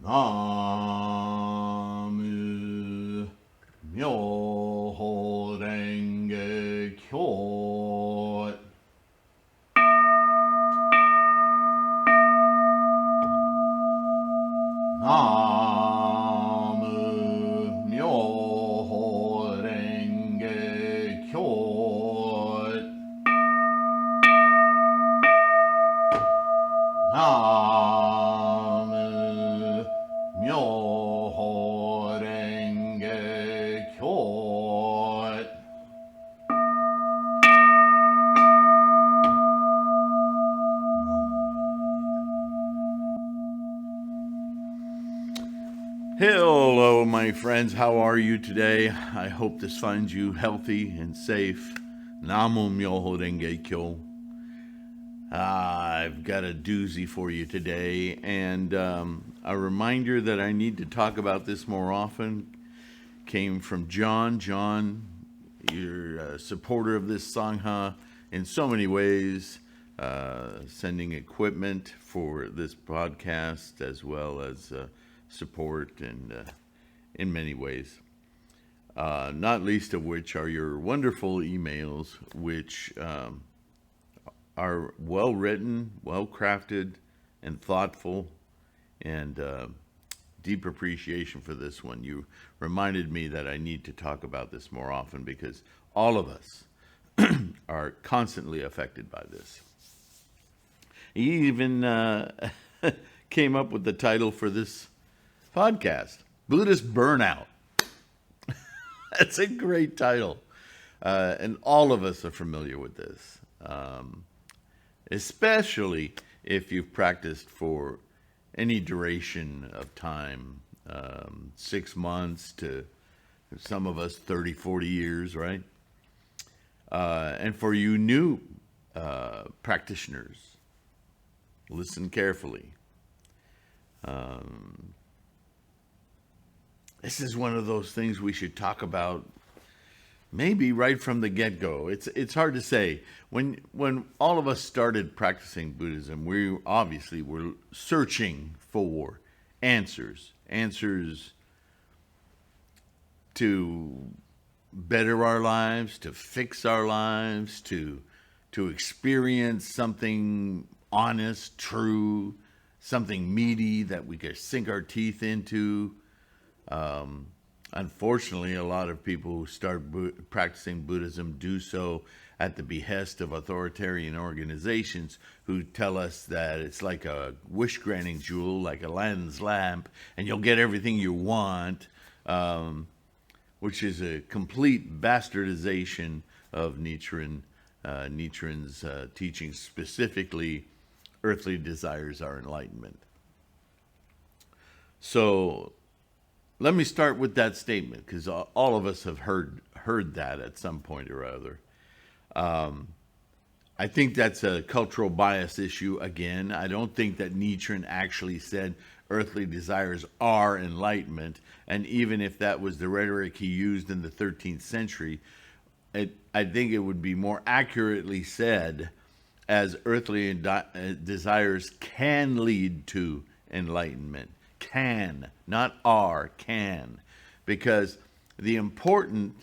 나무 묘호랭개교 나무 묘호랭개교 나무 묘호랭개교 Hello, my friends. How are you today? I hope this finds you healthy and safe. Namu Myoho Renge Kyo. I've got a doozy for you today, and a reminder that I need to talk about this more often came from John. John, you're a supporter of this Sangha in so many ways, sending equipment for this podcast as well as support and in many ways, not least of which are your wonderful emails, which are well written, well crafted, and thoughtful, and deep appreciation for this one. You reminded me that I need to talk about this more often because all of us are constantly affected by this. He even came up with the title for this podcast, Buddhist Burnout. That's a great title. And all of us are familiar with this, especially if you've practiced for any duration of time, 6 months to some of us 30, 40 years, right? And for you new practitioners, listen carefully. This is one of those things we should talk about maybe right from the get-go. It's hard to say. When all of us started practicing Buddhism, we obviously were searching for answers to better our lives, to fix our lives, to experience something honest, true, something meaty that we could sink our teeth into. Unfortunately, a lot of people who start practicing Buddhism do so at the behest of authoritarian organizations who tell us that it's like a wish-granting jewel, like Aladdin's lamp, and you'll get everything you want, which is a complete bastardization of Nichiren's teachings, specifically earthly desires are enlightenment. So let me start with that statement, because all of us have heard that at some point or other. I think that's a cultural bias issue again. I don't think that Nichiren actually said earthly desires are enlightenment, and even if that was the rhetoric he used in the 13th century, I think it would be more accurately said as earthly desires can lead to enlightenment. Can, not are, can. Because the important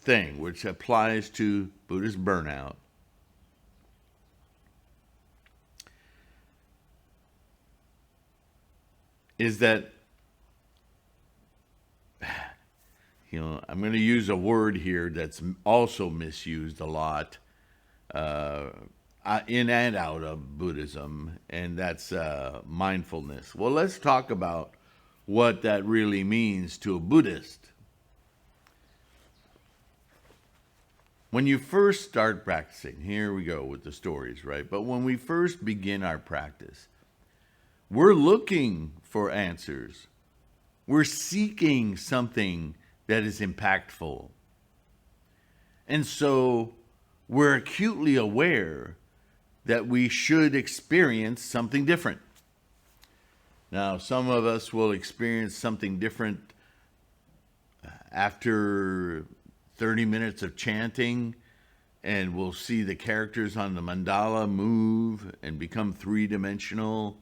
thing, which applies to Buddhist burnout, is that, I'm going to use a word here that's also misused a lot in and out of Buddhism, and that's mindfulness. Well, let's talk about what that really means to a Buddhist. When you first start practicing, here we go with the stories, right? But when we first begin our practice, we're looking for answers. We're seeking something that is impactful. And so we're acutely aware that we should experience something different. Now, some of us will experience something different after 30 minutes of chanting, and we'll see the characters on the mandala move and become three-dimensional.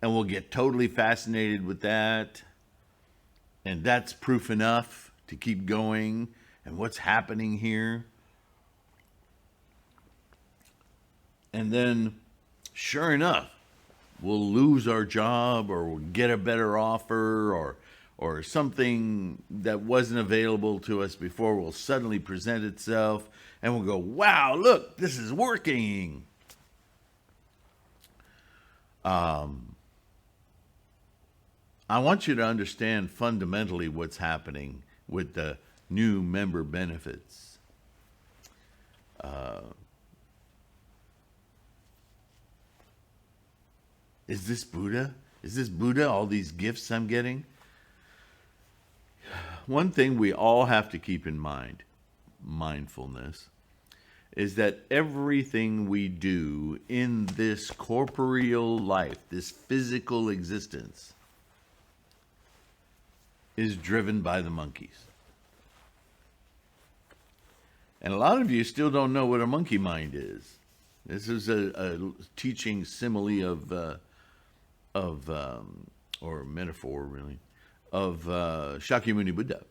and we'll get totally fascinated with that. And that's proof enough to keep going. And what's happening here? And then, sure enough, we'll lose our job, or we'll get a better offer, or something that wasn't available to us before will suddenly present itself, and we'll go, wow, look, this is working. I want you to understand fundamentally what's happening with the new member benefits. Is this Buddha? Is this Buddha, all these gifts I'm getting? One thing we all have to keep in mind, mindfulness, is that everything we do in this corporeal life, this physical existence, is driven by the monkeys. And a lot of you still don't know what a monkey mind is. This is a teaching simile or metaphor, really, of Shakyamuni Buddha.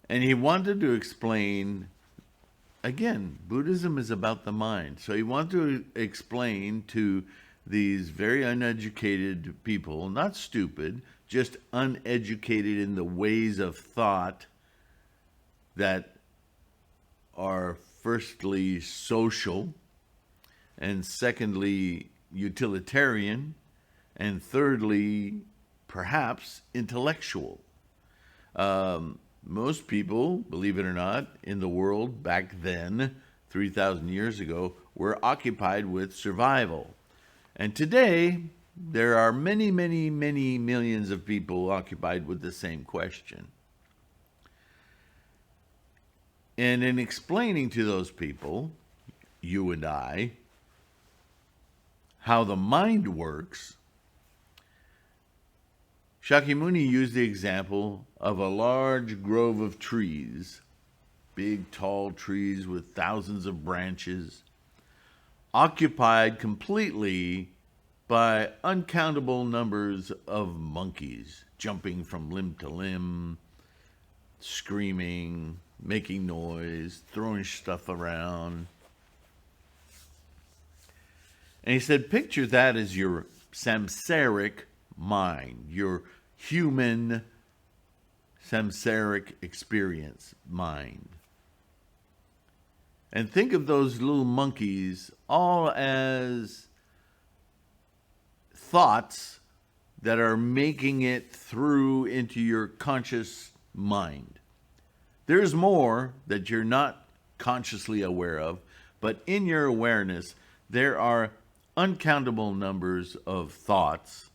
And he wanted to explain, again, Buddhism is about the mind. So he wanted to explain to these very uneducated people, not stupid, just uneducated in the ways of thought that are firstly social, and secondly utilitarian, and thirdly perhaps intellectual. Most people, believe it or not, in the world back then, 3,000 years ago, were occupied with survival. And today, there are many, many, many millions of people occupied with the same question. And in explaining to those people, you and I, how the mind works, Shakyamuni used the example of a large grove of trees, big tall trees with thousands of branches, occupied completely by uncountable numbers of monkeys, jumping from limb to limb, screaming, making noise, throwing stuff around. And he said, picture that as your samsaric mind, your human samsaric experience mind. And think of those little monkeys all as thoughts that are making it through into your conscious mind. There's more that you're not consciously aware of, but in your awareness, there are uncountable numbers of thoughts,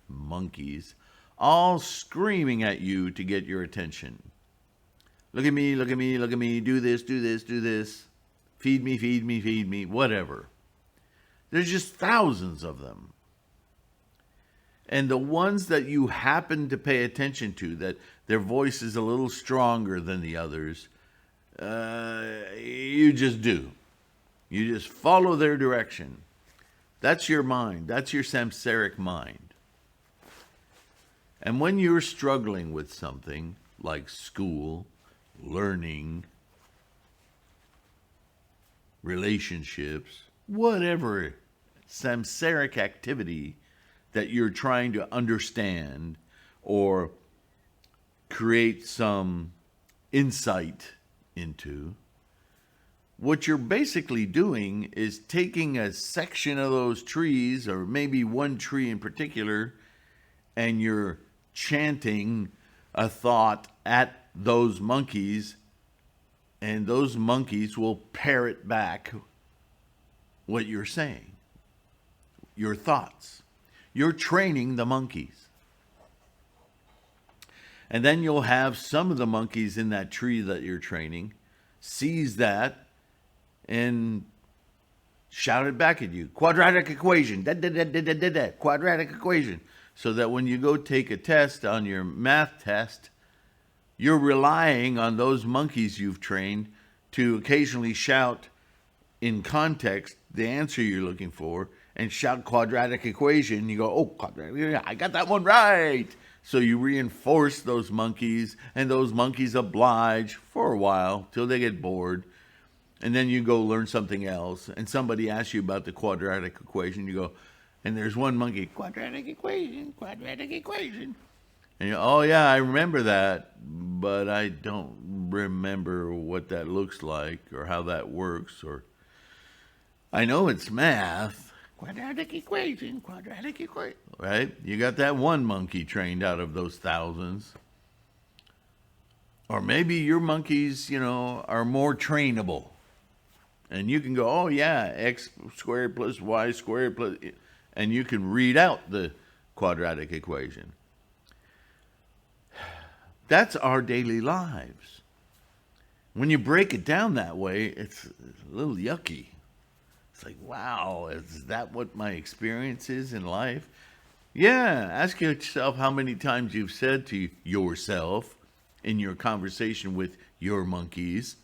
monkeys, all screaming at you to get your attention. Look at me, look at me, look at me, do this, do this, do this. Feed me, feed me, feed me, whatever. There's just thousands of them. And the ones that you happen to pay attention to, that their voice is a little stronger than the others, you just do. You just follow their direction. That's your mind. That's your samsaric mind. And when you're struggling with something like school, learning, relationships, whatever samsaric activity that you're trying to understand or create some insight into, what you're basically doing is taking a section of those trees, or maybe one tree in particular, and you're chanting a thought at those monkeys, and those monkeys will parrot back what you're saying, your thoughts. You're training the monkeys. And then you'll have some of the monkeys in that tree that you're training seize that and shout it back at you. Quadratic equation. Quadratic equation. So that when you go take a test on your math test, you're relying on those monkeys you've trained to occasionally shout in context the answer you're looking for, and shout quadratic equation. You go, oh, quadratic, I got that one right. So you reinforce those monkeys, and those monkeys oblige for a while till they get bored. And then you go learn something else, and somebody asks you about the quadratic equation. You go, and there's one monkey, quadratic equation, quadratic equation. And you go, oh yeah, I remember that, but I don't remember what that looks like or how that works. Or I know it's math, quadratic equation, right? You got that one monkey trained out of those thousands. Or maybe your monkeys, are more trainable. And you can go, oh yeah, x squared plus y squared plus, and you can read out the quadratic equation. That's our daily lives. When you break it down that way, it's a little yucky. It's like, wow, is that what my experience is in life? Yeah, ask yourself how many times you've said to yourself in your conversation with your monkeys,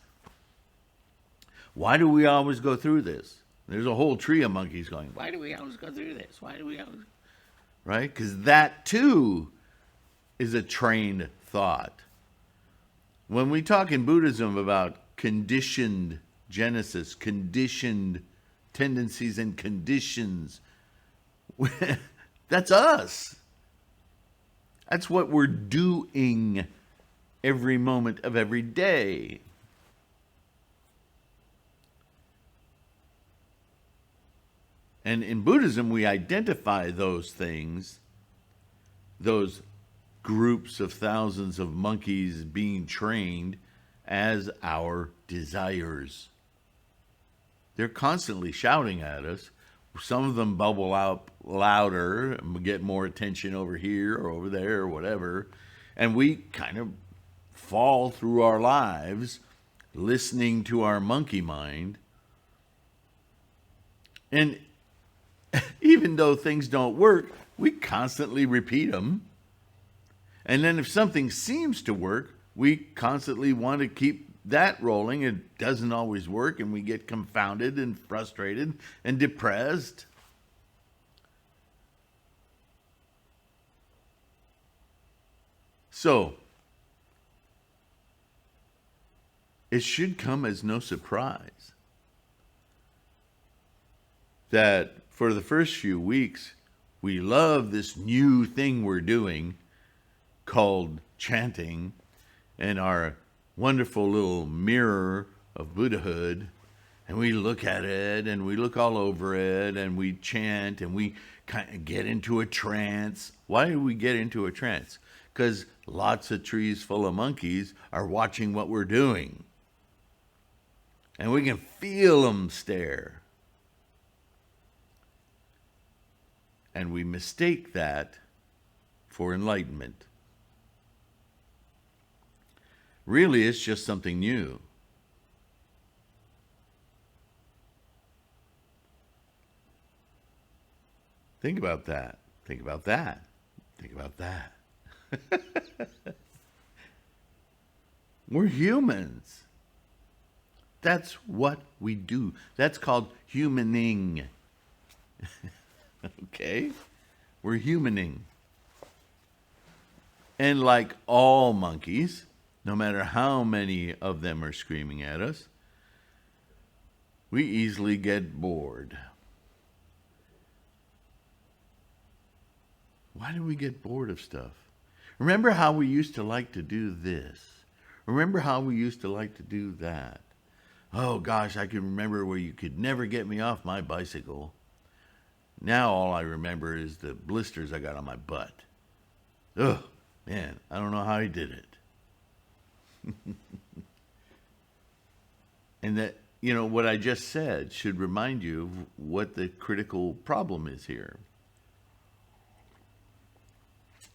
why do we always go through this? There's a whole tree of monkeys going, why do we always go through this? Why do we always... Right? Because that too is a trained thought. When we talk in Buddhism about conditioned Genesis, conditioned tendencies and conditions, that's us. That's what we're doing every moment of every day. And in Buddhism, we identify those things, those groups of thousands of monkeys being trained, as our desires. They're constantly shouting at us. Some of them bubble out louder and get more attention over here or over there or whatever. And we kind of fall through our lives listening to our monkey mind. And even though things don't work, we constantly repeat them. And then if something seems to work, we constantly want to keep that rolling. It doesn't always work, and we get confounded and frustrated and depressed. So, it should come as no surprise that for the first few weeks, we love this new thing we're doing called chanting, and our wonderful little mirror of Buddhahood, and we look at it, and we look all over it, and we chant, and we kind of get into a trance. Why do we get into a trance? Because lots of trees full of monkeys are watching what we're doing, and we can feel them stare. And we mistake that for enlightenment. Really, it's just something new. Think about that. Think about that. Think about that. We're humans. That's what we do. That's called humaning. Okay? We're humaning. And like all monkeys, no matter how many of them are screaming at us, we easily get bored. Why do we get bored of stuff? Remember how we used to like to do this. Remember how we used to like to do that. Oh gosh, I can remember where you could never get me off my bicycle. Now all I remember is the blisters I got on my butt. Ugh, man, I don't know how he did it. And that, what I just said should remind you of what the critical problem is here.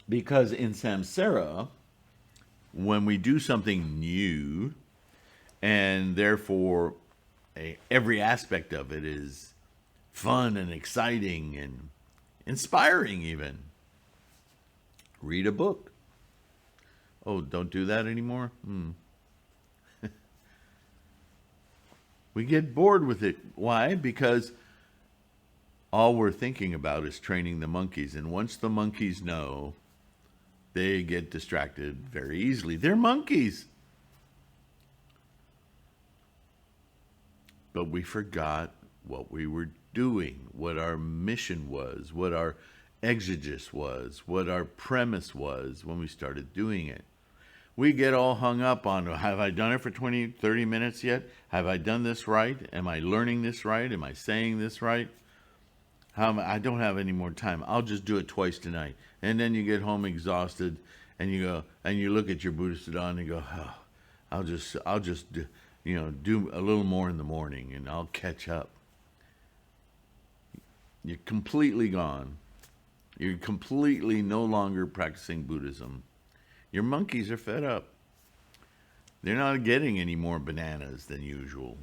Because in samsara, when we do something new, and therefore every aspect of it is fun and exciting and inspiring even. Read a book. Oh, don't do that anymore? We get bored with it. Why? Because all we're thinking about is training the monkeys. And once the monkeys know, they get distracted very easily. They're monkeys. But we forgot what we were doing, what our mission was, what our exegesis was, what our premise was when we started doing it. We get all hung up on, have I done it for 20, 30 minutes yet? Have I done this right? Am I learning this right? Am I saying this right? I don't have any more time. I'll just do it twice tonight. And then you get home exhausted, and you go and you look at your Buddhist Siddhanta and you go, oh, I'll just do a little more in the morning, and I'll catch up. You're completely gone. You're completely no longer practicing Buddhism. Your monkeys are fed up. They're not getting any more bananas than usual.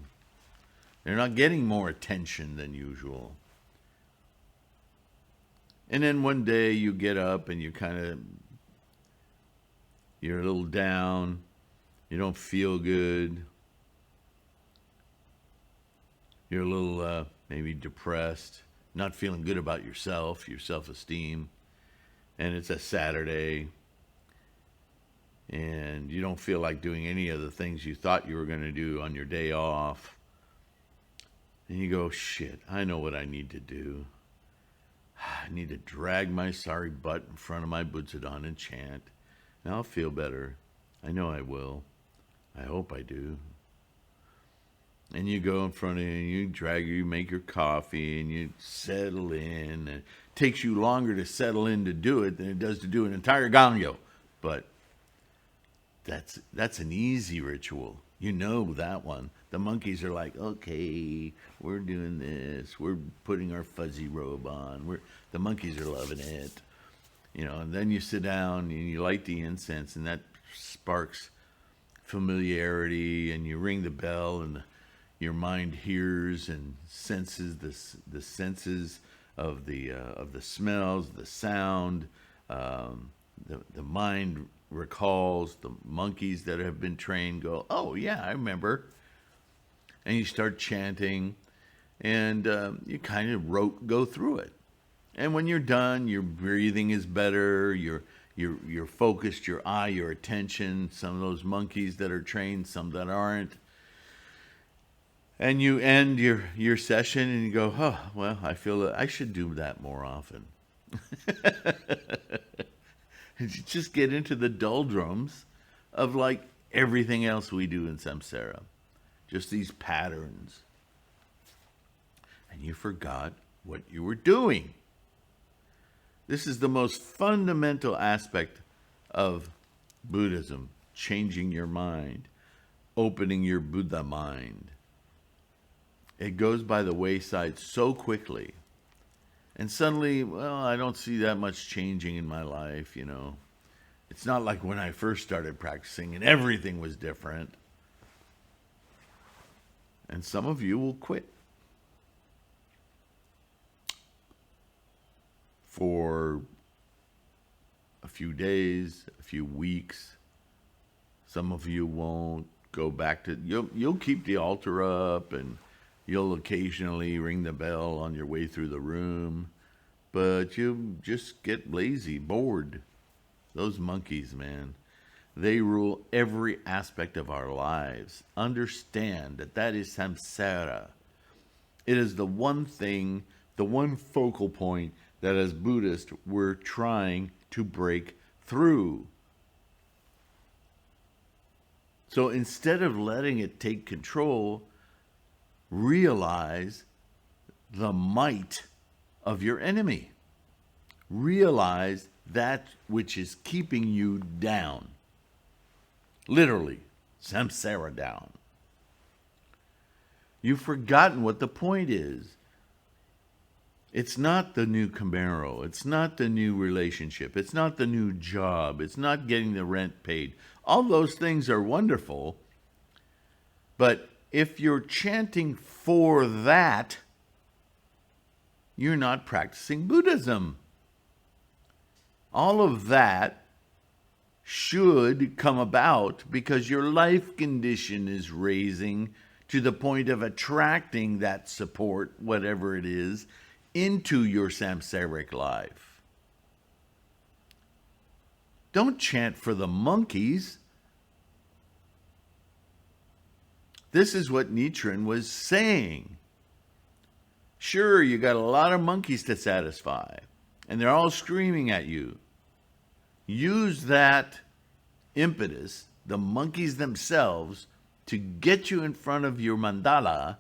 They're not getting more attention than usual. And then one day you get up and you're a little down. You don't feel good. You're a little maybe depressed, not feeling good about yourself, your self-esteem. And it's a Saturday. And you don't feel like doing any of the things you thought you were going to do on your day off. And you go, shit, I know what I need to do. I need to drag my sorry butt in front of my Buddhadon and chant. And I'll feel better. I know I will. I hope I do. And you go in front of it, and you make your coffee, and you settle in. And it takes you longer to settle in to do it than it does to do an entire Gangyo. But that's an easy ritual. You know that one. The monkeys are like, okay, we're doing this. We're putting our fuzzy robe on. The monkeys are loving it. And then you sit down and you light the incense, and that sparks familiarity, and you ring the bell, and your mind hears and senses the senses of the smells, the sound. The mind recalls. The monkeys that have been trained go, oh yeah, I remember. And you start chanting, and you kind of go through it. And when you're done, your breathing is better. You're focused, your eye, your attention. Some of those monkeys that are trained, some that aren't. And you end your session, and you go, oh, well, I feel that I should do that more often. You just get into the doldrums of like everything else we do in samsara. Just these patterns. And you forgot what you were doing. This is the most fundamental aspect of Buddhism, changing your mind, opening your Buddha mind. It goes by the wayside so quickly. And suddenly, well, I don't see that much changing in my life, It's not like when I first started practicing and everything was different. And some of you will quit for a few days, a few weeks. Some of you won't go back to, you'll keep the altar up, and you'll occasionally ring the bell on your way through the room, but you just get lazy, bored. Those monkeys, man, they rule every aspect of our lives. Understand that is samsara. It is the one thing, the one focal point that as Buddhists we're trying to break through. So instead of letting it take control, realize the might of your enemy. Realize that which is keeping you down. Literally, samsara down. You've forgotten what the point is. It's not the new Camaro. It's not the new relationship. It's not the new job. It's not getting the rent paid. All those things are wonderful. But if you're chanting for that, you're not practicing Buddhism. All of that should come about because your life condition is raising to the point of attracting that support, whatever it is, into your samsaric life. Don't chant for the monkeys. This is what Nichiren was saying. Sure, you got a lot of monkeys to satisfy, and they're all screaming at you. Use that impetus, the monkeys themselves, to get you in front of your mandala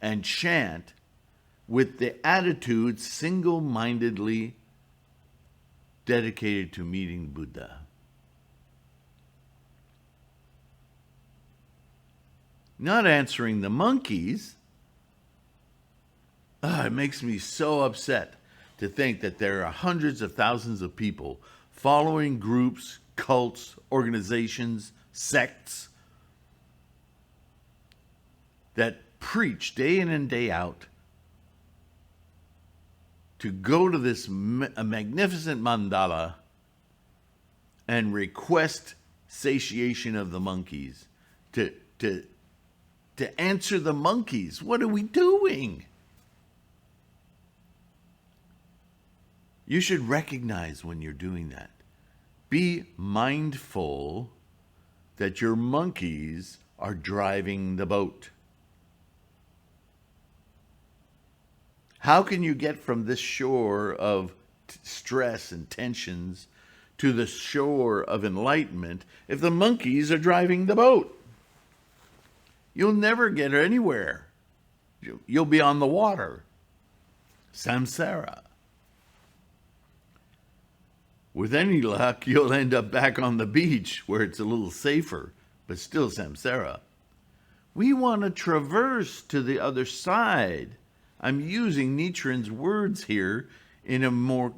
and chant with the attitude single-mindedly dedicated to meeting Buddha. Not answering the monkeys. It makes me so upset to think that there are hundreds of thousands of people following groups, cults, organizations, sects that preach day in and day out to go to this magnificent mandala and request satiation of the monkeys, to answer the monkeys. What are we doing? You should recognize when you're doing that. Be mindful that your monkeys are driving the boat. How can you get from this shore of stress and tensions to the shore of enlightenment if the monkeys are driving the boat? You'll never get anywhere. You'll be on the water. Samsara. With any luck, you'll end up back on the beach where it's a little safer, but still samsara. We want to traverse to the other side. I'm using Nichiren's words here in a more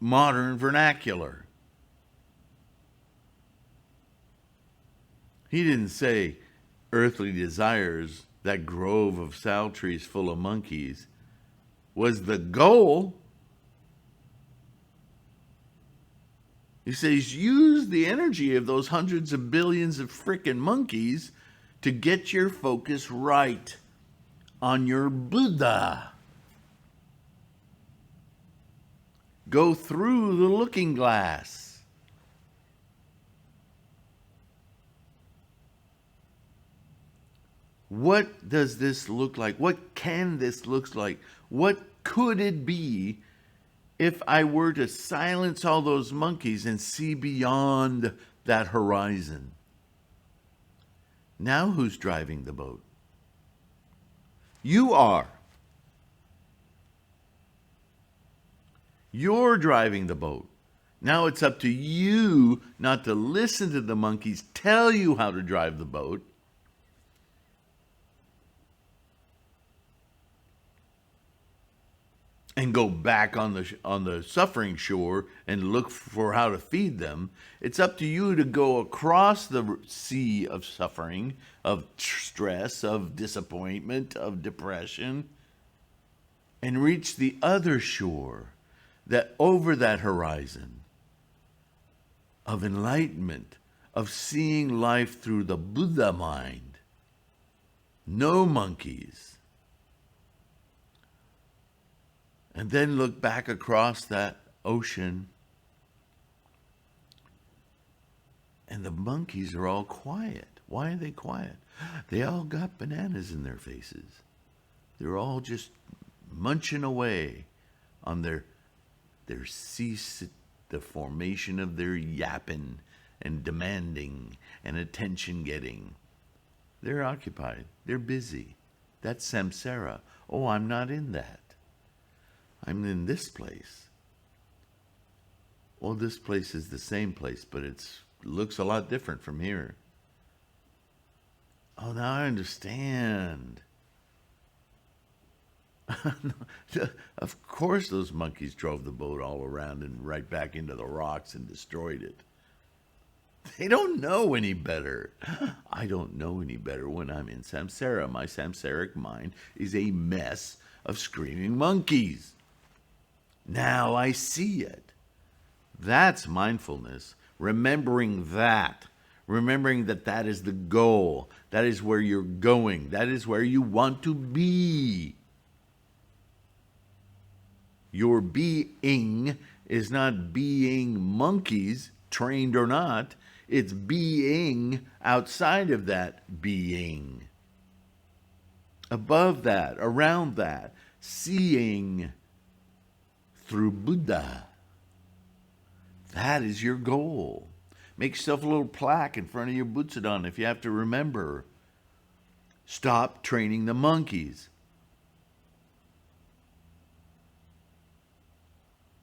modern vernacular. He didn't say earthly desires, that grove of sal trees full of monkeys, was the goal. He says, use the energy of those hundreds of billions of frickin' monkeys to get your focus right on your Buddha. Go through the looking glass. What does this look like? What can this look like? What could it be if I were to silence all those monkeys and see beyond that horizon? Now who's driving the boat? You are. You're driving the boat. Now it's up to you not to listen to the monkeys tell you how to drive the boat. And go back on the suffering shore and look for how to feed them. It's up to you to go across the sea of suffering, of stress, of disappointment, of depression, and reach the other shore, that over that horizon of enlightenment, of seeing life through the Buddha mind. No monkeys. And then look back across that ocean, and the monkeys are all quiet. Why are they quiet? They all got bananas in their faces. They're all just munching away on their cease, the formation of their yapping and demanding and attention getting. They're occupied. They're busy. That's samsara. Oh, I'm not in that. I'm in this place. Well, this place is the same place, but it looks a lot different from here. Oh, now I understand. Of course those monkeys drove the boat all around and right back into the rocks and destroyed it. They don't know any better. I don't know any better when I'm in samsara. My samsaric mind is a mess of screaming monkeys. Now I see it. That's mindfulness. Remembering that that is the goal. That is where you're going. That is where you want to be. Your being is not being monkeys, trained or not. It's being outside of that being. Above that, around that, seeing through Buddha. That is your goal. Make yourself a little plaque in front of your Butsudan if you have to remember. Stop training the monkeys.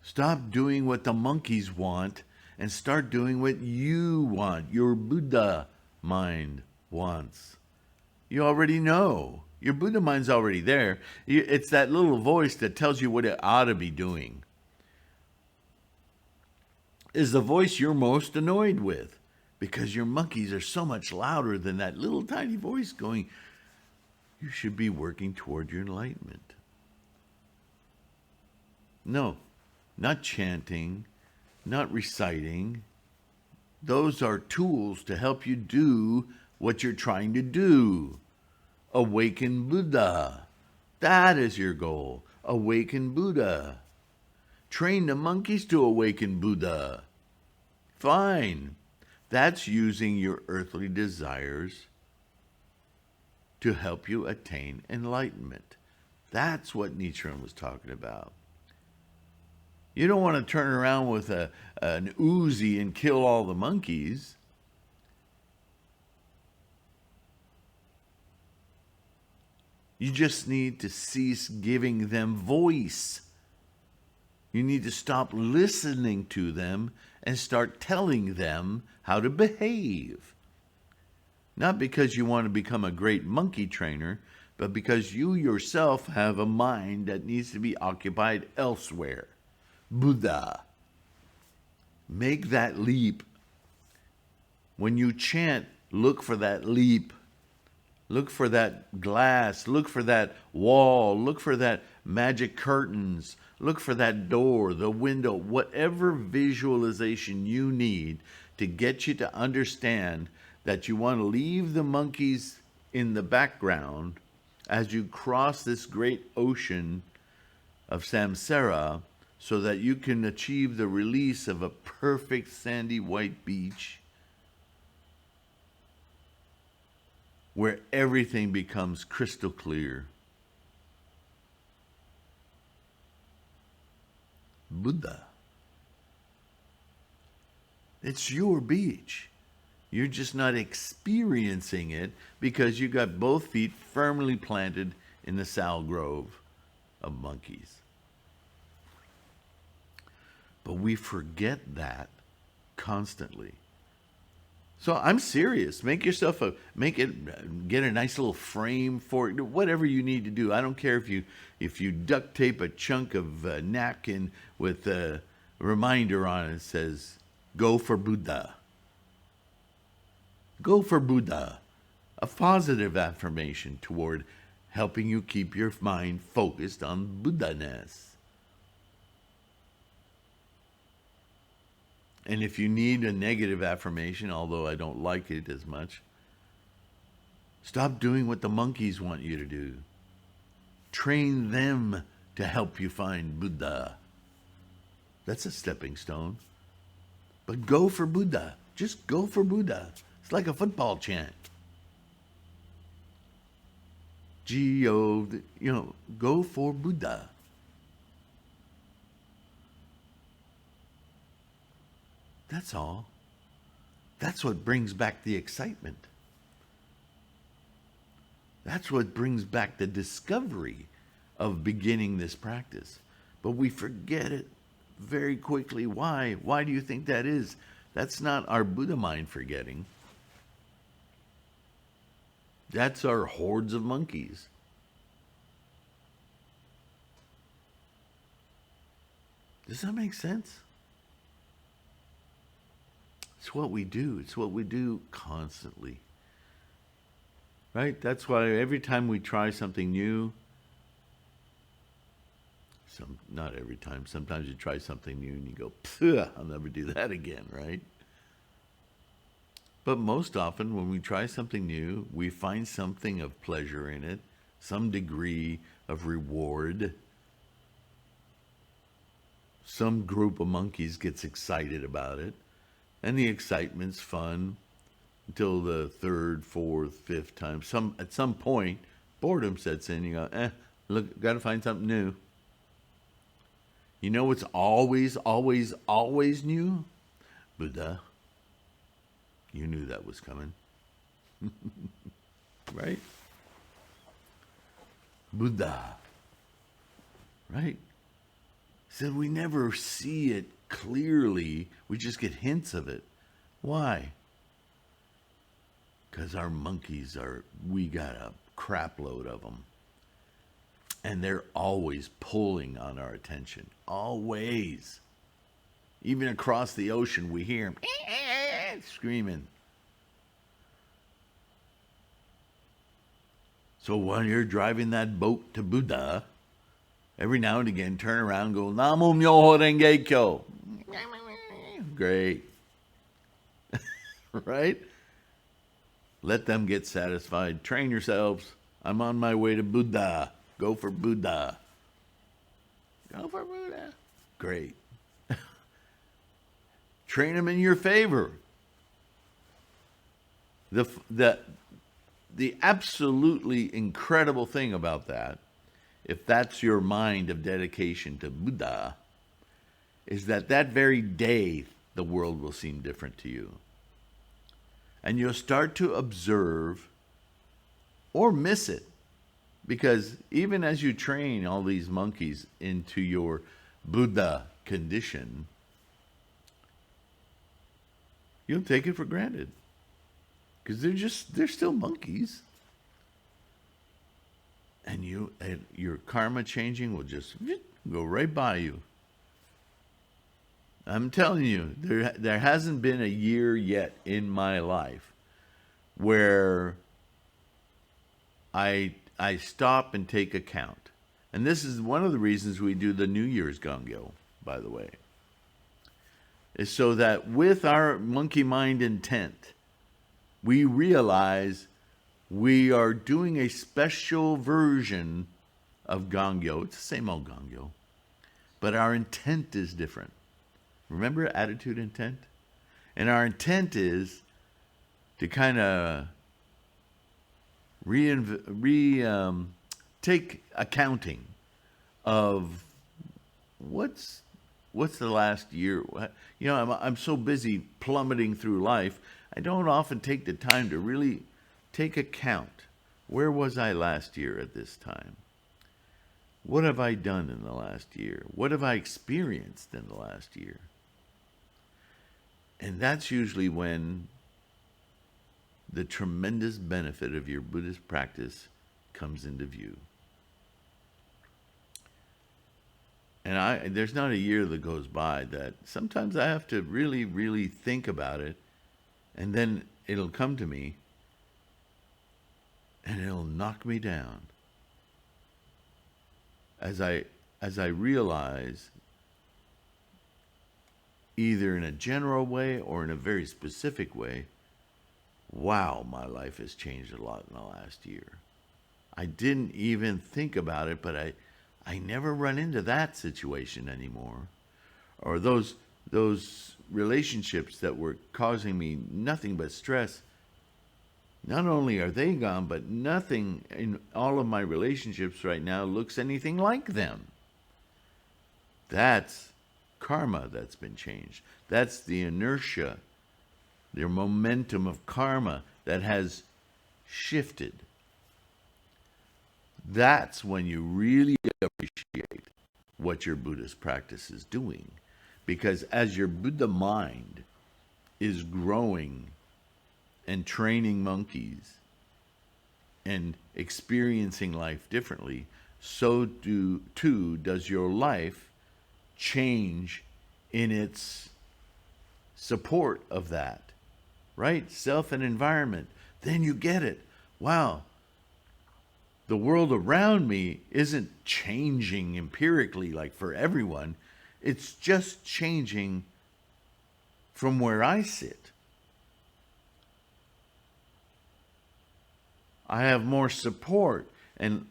Stop doing what the monkeys want and start doing what you want, your Buddha mind wants. You already know. Your Buddha mind's already there. It's that little voice that tells you what it ought to be doing. Is the voice you're most annoyed with, because your monkeys are so much louder than that little tiny voice going, you should be working toward your enlightenment. No, not chanting, not reciting. Those are tools to help you do what you're trying to do. Awaken Buddha. That is your goal. Awaken Buddha. Train the monkeys to awaken Buddha. Fine. That's using your earthly desires to help you attain enlightenment. That's what Nichiren was talking about. You don't want to turn around with an Uzi and kill all the monkeys. You just need to cease giving them voice. You need to stop listening to them and start telling them how to behave. Not because you want to become a great monkey trainer, but because you yourself have a mind that needs to be occupied elsewhere. Buddha. Make that leap. When you chant, look for that leap. Look for that glass. Look for that wall. Look for that magic curtains. Look for that door, the window, whatever visualization you need to get you to understand that you want to leave the monkeys in the background as you cross this great ocean of samsara, so that you can achieve the release of a perfect sandy white beach where everything becomes crystal clear. Buddha. It's your beach. You're just not experiencing it because you got both feet firmly planted in the sal grove of monkeys. But we forget that constantly. So I'm serious. Get a nice little frame for it, whatever you need to do. I don't care if you duct tape a chunk of napkin with a reminder on it that says, go for Buddha. Go for Buddha. A positive affirmation toward helping you keep your mind focused on Buddha-ness. And if you need a negative affirmation, although I don't like it as much, stop doing what the monkeys want you to do. Train them to help you find Buddha. That's a stepping stone. But go for Buddha. Just go for Buddha. It's like a football chant. G-O, go for Buddha. That's all. That's what brings back the excitement. That's what brings back the discovery of beginning this practice. But we forget it very quickly. Why? Why do you think that is? That's not our Buddha mind forgetting. That's our hordes of monkeys. Does that make sense? It's what we do. It's what we do constantly. Right? That's why every time we try something new, not every time, sometimes you try something new and you go, I'll never do that again, right? But most often when we try something new, we find something of pleasure in it, some degree of reward. some group of monkeys gets excited about it, and the excitement's fun until the third, fourth, fifth time. At some point, boredom sets in. You go, look, got to find something new. You know what's always, always, always new? Buddha. You knew that was coming. Right? Buddha. Right? So we never see it clearly. We just get hints of it. Why? Because our monkeys we got a crap load of them. And they're always pulling on our attention. Always. Even across the ocean, we hear them screaming. So while you're driving that boat to Buddha, every now and again, turn around and go, Namu Myoho Renge Kyo. Great. Right? Let them get satisfied. Train yourselves. I'm on my way to Buddha. Go for Buddha. Go for Buddha. Great. Train them in your favor. The absolutely incredible thing about that, if that's your mind of dedication to Buddha, is that very day the world will seem different to you. And you'll start to observe or miss it. Because even as you train all these monkeys into your Buddha condition, you'll take it for granted. Because they're still monkeys. And your karma changing will just go right by you. I'm telling you, there hasn't been a year yet in my life where I stop and take account. And this is one of the reasons we do the New Year's Gongyo, by the way. Is so that with our monkey mind intent, we realize we are doing a special version of Gongyo. It's the same old Gongyo, but our intent is different. Remember attitude, intent? And our intent is to kind of take accounting of what's the last year. You know, I'm so busy plummeting through life, I don't often take the time to really take account. Where was I last year at this time? What have I done in the last year? What have I experienced in the last year? And that's usually when the tremendous benefit of your Buddhist practice comes into view. And there's not a year that goes by that sometimes I have to really, really think about it, and then it'll come to me, and it'll knock me down as I realize, either in a general way or in a very specific way, wow, my life has changed a lot in the last year. I didn't even think about it, but I never run into that situation anymore. Or those relationships that were causing me nothing but stress, not only are they gone, but nothing in all of my relationships right now looks anything like them. That's karma that's been changed. That's the inertia, the momentum of karma that has shifted. That's when you really appreciate what your Buddhist practice is doing. Because as your Buddha mind is growing and training monkeys and experiencing life differently, so too does your life change in its support of that, right? Self and environment. Then you get it. Wow. The world around me isn't changing empirically like for everyone. It's just changing from where I sit. I have more support and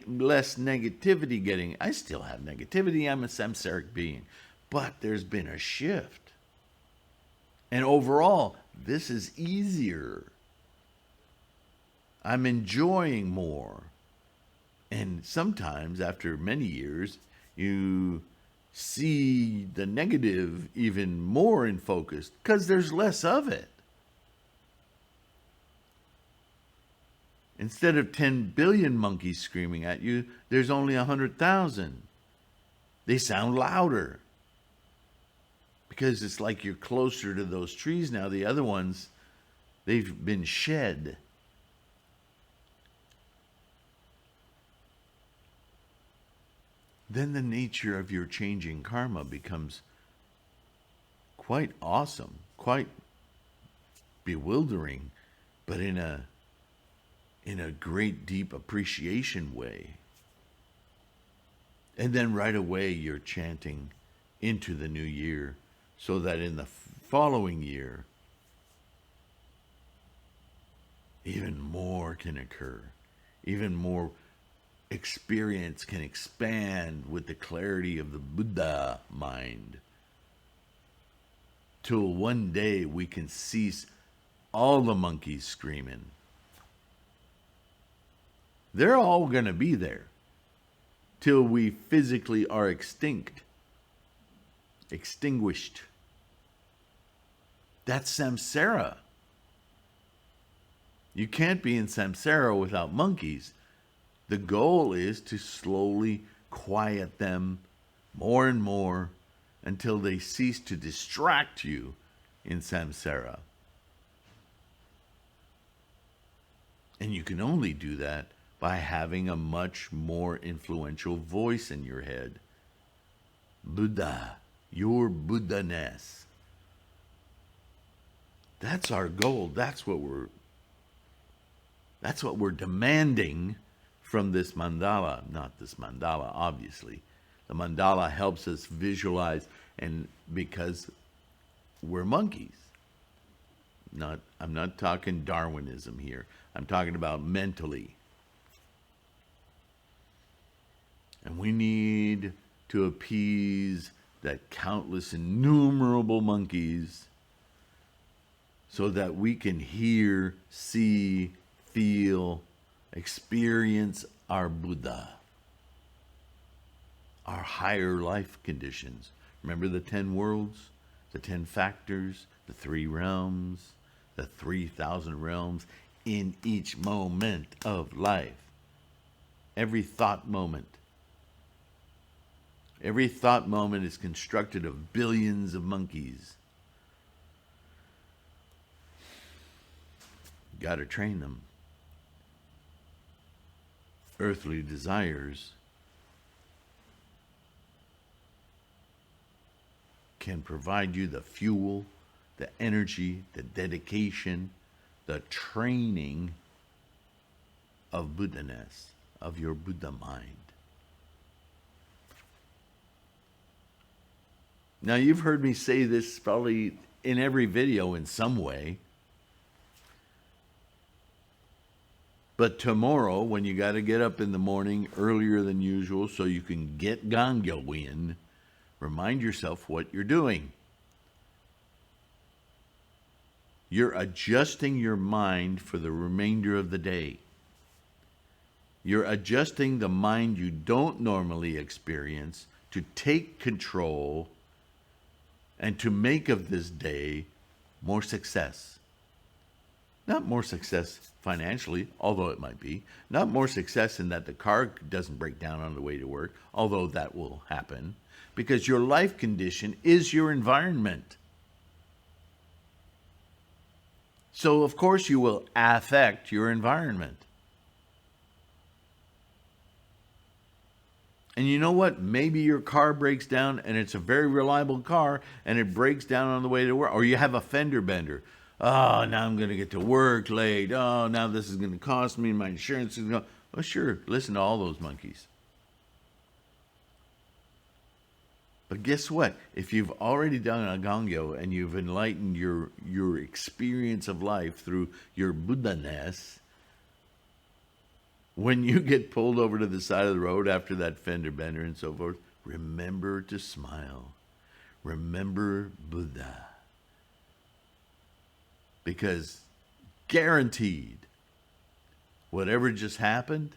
less negativity getting. I still have negativity. I'm a samsaric being. But there's been a shift. And overall, this is easier. I'm enjoying more. And sometimes, after many years, you see the negative even more in focus because there's less of it. Instead of 10 billion monkeys screaming at you, there's only 100,000. They sound louder because it's like you're closer to those trees now. The other ones, they've been shed. Then the nature of your changing karma becomes quite awesome, quite bewildering, but in a great deep appreciation way. And then right away you're chanting into the new year so that in the following year even more can occur, even more experience can expand with the clarity of the Buddha mind, till one day we can cease all the monkeys screaming. They're all going to be there till we physically are extinguished. That's samsara. You can't be in samsara without monkeys. The goal is to slowly quiet them more and more until they cease to distract you in samsara. And you can only do that by having a much more influential voice in your head. Buddha, your Buddha-ness. That's our goal. That's what we're demanding from this mandala. Not this mandala, obviously. The mandala helps us visualize, and because we're monkeys. I'm not talking Darwinism here. I'm talking about mentally. And we need to appease that countless, innumerable monkeys so that we can hear, see, feel, experience our Buddha, our higher life conditions. Remember the 10 worlds, the 10 factors, the 3 realms, the 3,000 realms in each moment of life. Every thought moment. Every thought moment is constructed of billions of monkeys. You got to train them. Earthly desires can provide you the fuel, the energy, the dedication, the training of Buddha-ness, of your Buddha mind. Now, you've heard me say this probably in every video in some way. But tomorrow, when you got to get up in the morning earlier than usual so you can get Gangyo in, remind yourself what you're doing. You're adjusting your mind for the remainder of the day. You're adjusting the mind you don't normally experience to take control and to make of this day more success. Not more success financially, although it might be. Not more success in that the car doesn't break down on the way to work, although that will happen. Because your life condition is your environment. So, of course, you will affect your environment. And you know what? Maybe your car breaks down and it's a very reliable car and it breaks down on the way to work. Or you have a fender bender. Oh, now I'm going to get to work late. Oh, now this is going to cost me. My insurance is going to... Well, sure, listen to all those monkeys. But guess what? If you've already done a Gangyo and you've enlightened your experience of life through your Buddha-ness, when you get pulled over to the side of the road after that fender bender and so forth, remember to smile. remember Buddha. Because guaranteed, whatever just happened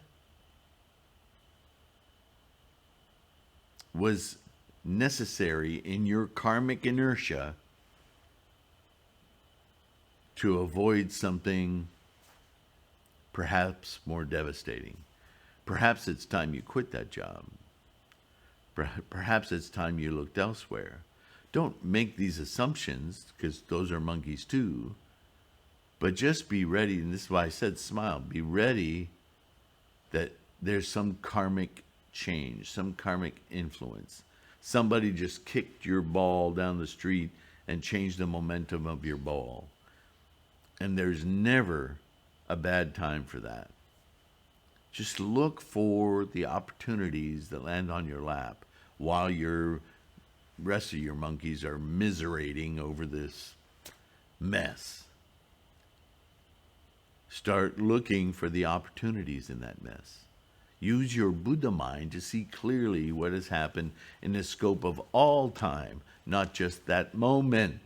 was necessary in your karmic inertia to avoid something perhaps more devastating. Perhaps it's time you quit that job. Perhaps it's time you looked elsewhere. Don't make these assumptions, because those are monkeys too. But just be ready, and this is why I said smile. Be ready that there's some karmic change, some karmic influence. Somebody just kicked your ball down the street and changed the momentum of your ball. And there's never a bad time for that. Just look for the opportunities that land on your lap while your rest of your monkeys are miserating over this mess. Start looking for the opportunities in that mess. Use your Buddha mind to see clearly what has happened in the scope of all time, not just that moment.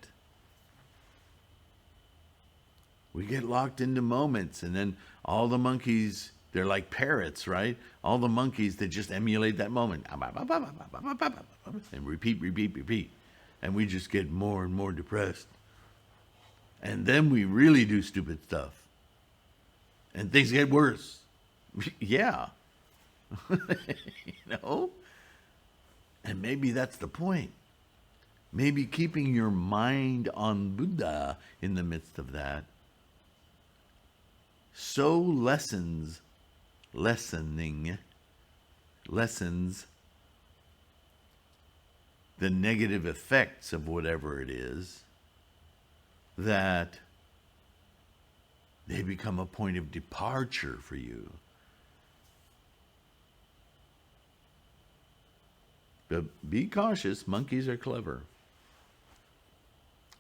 We get locked into moments, and then all the monkeys, they're like parrots, right? All the monkeys, they just emulate that moment. And repeat, repeat, repeat. And we just get more and more depressed. And then we really do stupid stuff. And things get worse. Yeah. You know? And maybe that's the point. Maybe keeping your mind on Buddha in the midst of that so lessens the negative effects of whatever it is, that they become a point of departure for you. But be cautious, monkeys are clever.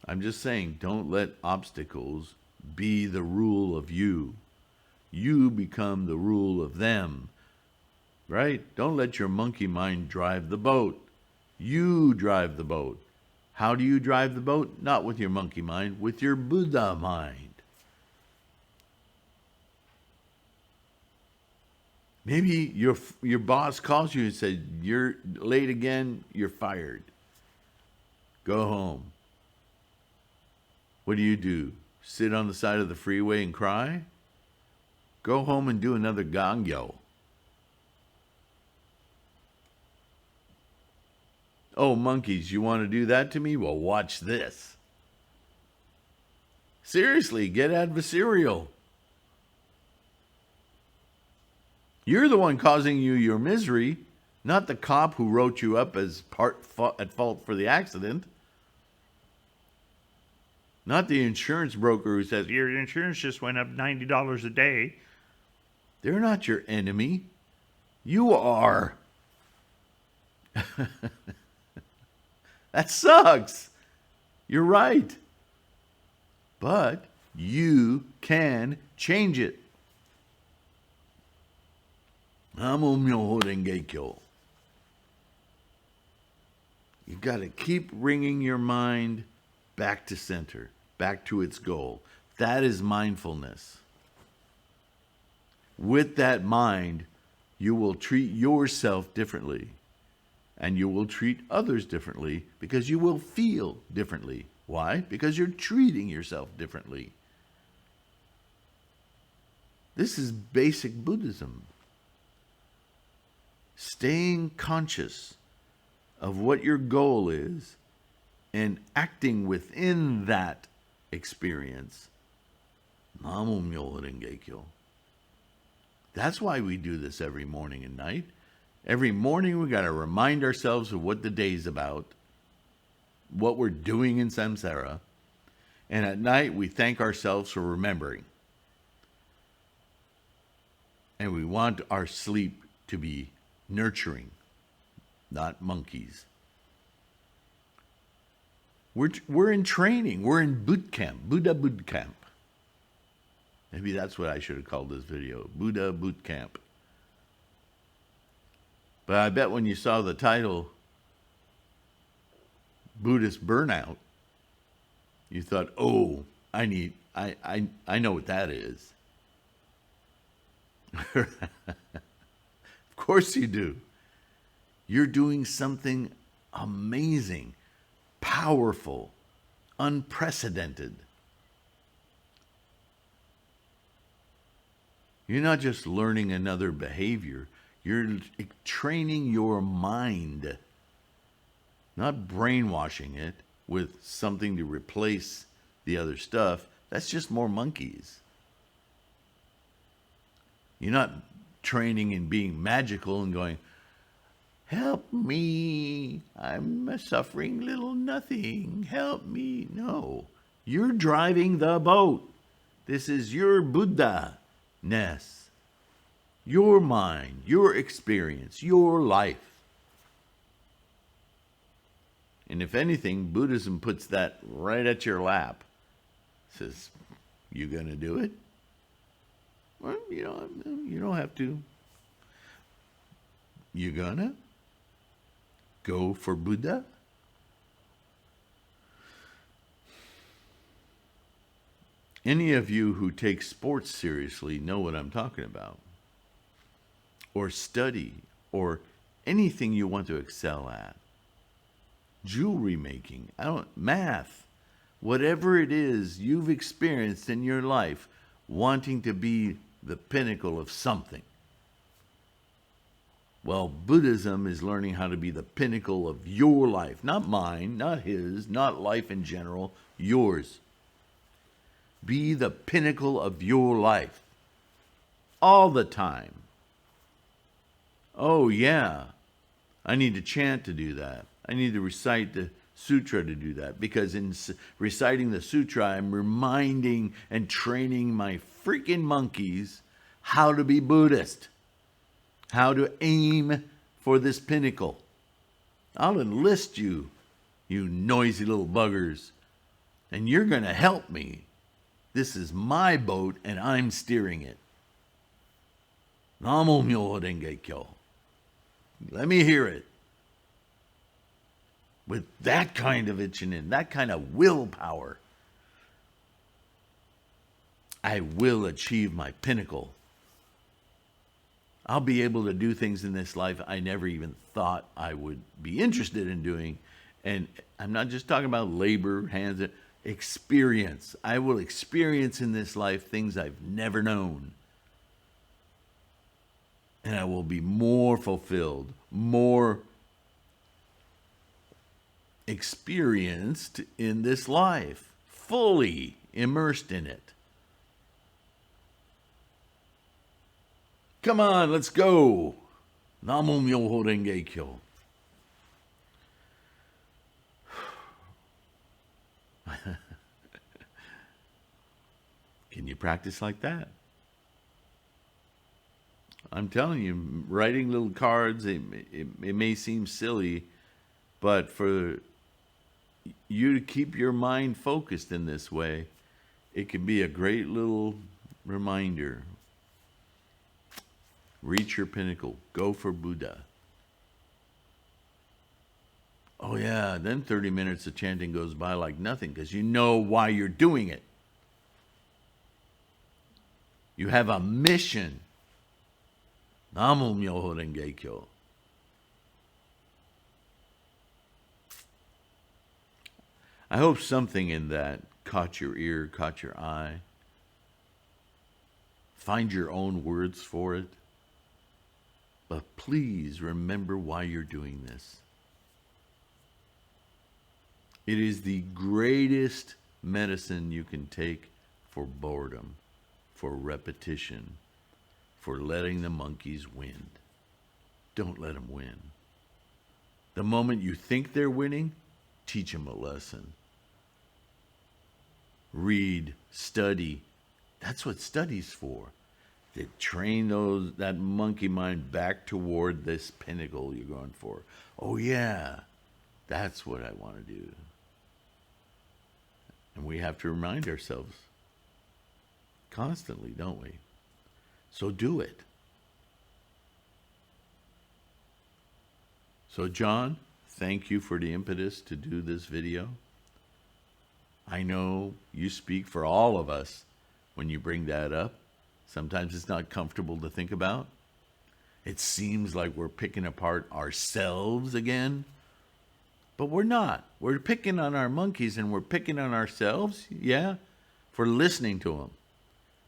I'm just saying, don't let obstacles be the rule of you. You become the rule of them, right? Don't let your monkey mind drive the boat. You drive the boat. How do you drive the boat? Not with your monkey mind, with your Buddha mind. Maybe your boss calls you and says, you're late again, you're fired. Go home. What do? Sit on the side of the freeway and cry? Go home and do another gangyo. Oh, monkeys, you want to do that to me? Well, watch this. Seriously, get adversarial. You're the one causing you your misery, not the cop who wrote you up as at fault for the accident. Not the insurance broker who says, your insurance just went up $90 a day. They're not your enemy. You are. That sucks. You're right. But you can change it. You got to keep bringing your mind back to center, back to its goal. That is mindfulness. With that mind, you will treat yourself differently, and you will treat others differently because you will feel differently. Why? Because you're treating yourself differently. This is basic Buddhism. Staying conscious of what your goal is and acting within that experience. That's why we do this every morning and night. Every morning we got to remind ourselves of what the day's about, what we're doing in samsara, and at night we thank ourselves for remembering. And we want our sleep to be nurturing, not monkeys. We're in training. We're in boot camp, Buddha boot camp. Maybe that's what I should have called this video, Buddha boot camp. But I bet when you saw the title, Buddhist burnout, you thought, oh, I know what that is. Of course you do. You're doing something amazing, powerful, unprecedented. You're not just learning another behavior, you're training your mind, not brainwashing it with something to replace the other stuff. That's just more monkeys. You're not training in being magical and going, help me, I'm a suffering little nothing, help me. No, you're driving the boat. This is your Buddha-ness, your mind, your experience, your life. And if anything, Buddhism puts that right at your lap. Says, you gonna do it? Well, you don't have to. You gonna go for Buddha? Any of you who take sports seriously know what I'm talking about. Or study, or anything you want to excel at. Jewelry making, math, whatever it is you've experienced in your life, wanting to be the pinnacle of something. Well, Buddhism is learning how to be the pinnacle of your life, not mine, not his, not life in general, yours. Be the pinnacle of your life all the time. Oh yeah, I need to chant to do that. I need to recite the sutra to do that, because in reciting the sutra, I'm reminding and training my freaking monkeys how to be Buddhist, how to aim for this pinnacle. I'll enlist you, you noisy little buggers, and you're going to help me. This is my boat, and I'm steering it. Namo Myoho Renge Kyo. Let me hear it. With that kind of itching in, that kind of willpower, I will achieve my pinnacle. I'll be able to do things in this life I never even thought I would be interested in doing. And I'm not just talking about labor, hands, experience. I will experience in this life things I've never known. And I will be more fulfilled, more experienced in this life, fully immersed in it. Come on, let's go. Namo Myoho Renge Kyo. Can you practice like that? I'm telling you, writing little cards, it may seem silly, but for you to keep your mind focused in this way, it can be a great little reminder. Reach your pinnacle. Go for Buddha. Oh yeah, then 30 minutes of chanting goes by like nothing, because you know why you're doing it. You have a mission. Namo Myoho Renge Kyo. I hope something in that caught your ear, caught your eye. Find your own words for it. But please remember why you're doing this. It is the greatest medicine you can take for boredom, for repetition, for letting the monkeys win. Don't let them win. The moment you think they're winning, teach them a lesson. Read, study. That's what study's for. To train that monkey mind back toward this pinnacle you're going for. Oh yeah, that's what I want to do. And we have to remind ourselves constantly, don't we? So do it. So John, thank you for the impetus to do this video. I know you speak for all of us when you bring that up. Sometimes it's not comfortable to think about. It seems like we're picking apart ourselves again, but we're not. We're picking on our monkeys and we're picking on ourselves, yeah, for listening to them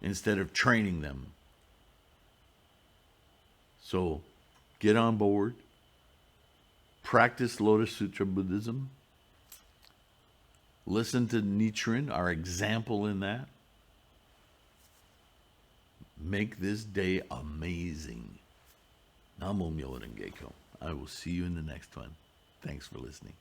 instead of training them. So get on board. Practice Lotus Sutra Buddhism. Listen to Nichiren, our example in that. Make this day amazing. Namo Myoho Renge Kyo. I will see you in the next one. Thanks for listening.